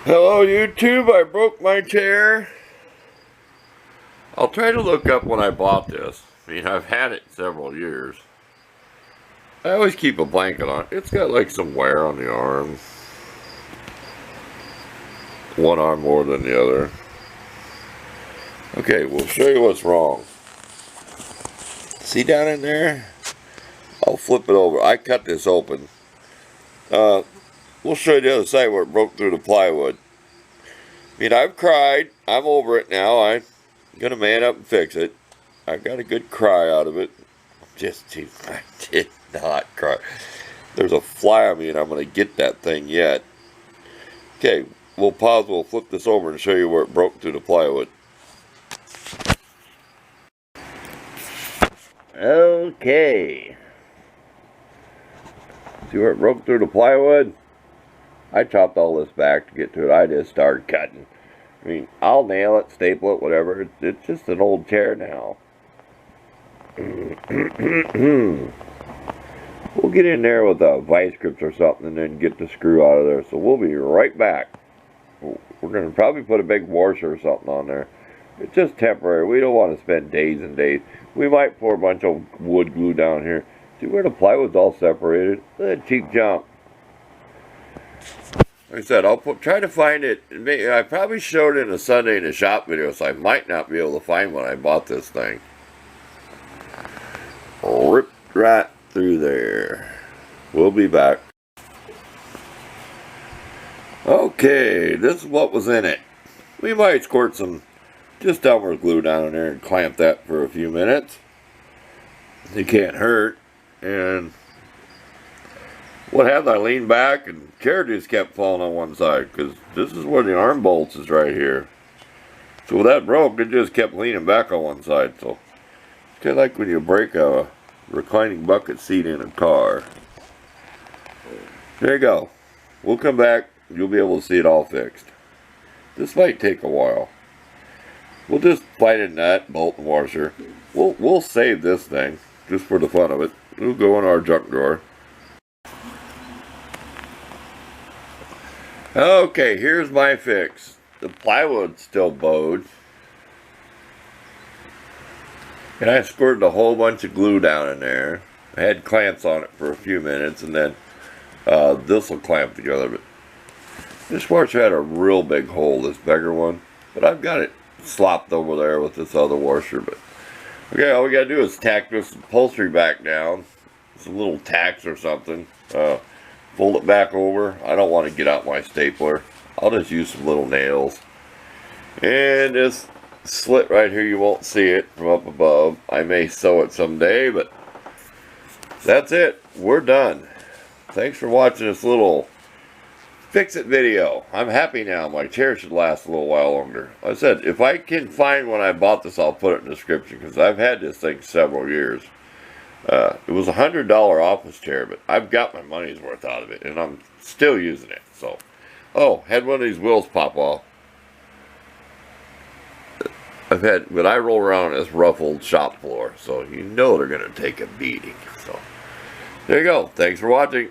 Hello YouTube, I broke my chair. I'll try to look up when I bought this. I mean, I've had it several years. I always keep a blanket on. It's got like some wear on the arm. One arm more than the other. Okay, we'll show you what's wrong. See down in there? I'll flip it over. I cut this open. We'll show you the other side where it broke through the plywood. I mean, I've cried. I'm over it now. I'm gonna man up and fix it. I got a good cry out of it. I did not cry. There's a fly on me and I'm gonna get that thing yet. Okay, we'll pause. We'll flip this over and show you where it broke through the plywood. Okay. See where it broke through the plywood? I chopped all this back to get to it. I just started cutting. I mean, I'll nail it, staple it, whatever. It's just an old chair now. We'll get in there with a vice grips or something and then get the screw out of there. So we'll be right back. We're going to probably put a big washer or something on there. It's just temporary. We don't want to spend days and days. We might pour a bunch of wood glue down here. See where the plywood's all separated? A cheap junk. Like I said, I'll try to find it. I probably showed it in a Sunday in the shop video, so I might not be able to find when I bought this thing. Ripped right through there. We'll be back. Okay, this is what was in it. We might squirt some just Elmer's glue down in there and clamp that for a few minutes. It can't hurt. And what happened, I leaned back and chair just kept falling on one side because this is where the arm bolts is right here. So when that broke, it just kept leaning back on one side. So it's kind of like when you break a reclining bucket seat in a car. There you go. We'll come back. You'll be able to see it all fixed. This might take a while. We'll just find a nut, bolt, and washer. We'll save this thing just for the fun of it. It'll go in our junk drawer. Okay, here's my fix. The plywood's still bowed. And I squirted a whole bunch of glue down in there. I had clamps on it for a few minutes, and then this will clamp together. But this washer had a real big hole, this bigger one. But I've got it slopped over there with this other washer. But okay, all we gotta do is tack this upholstery back down. Some little tacks or something. Fold it back over. I don't want to get out my stapler. I'll just use some little nails. And this slit right here, you won't see it from up above. I may sew it someday, but that's it. We're done. Thanks for watching this little fix-it video. I'm happy now. My chair should last a little while longer. Like I said, if I can find when I bought this, I'll put it in the description because I've had this thing several years. It was a $100 office chair, but I've got my money's worth out of it, and I'm still using it. So, oh, had one of these wheels pop off. But I roll around on this rough old shop floor, so you know they're going to take a beating. So, there you go. Thanks for watching.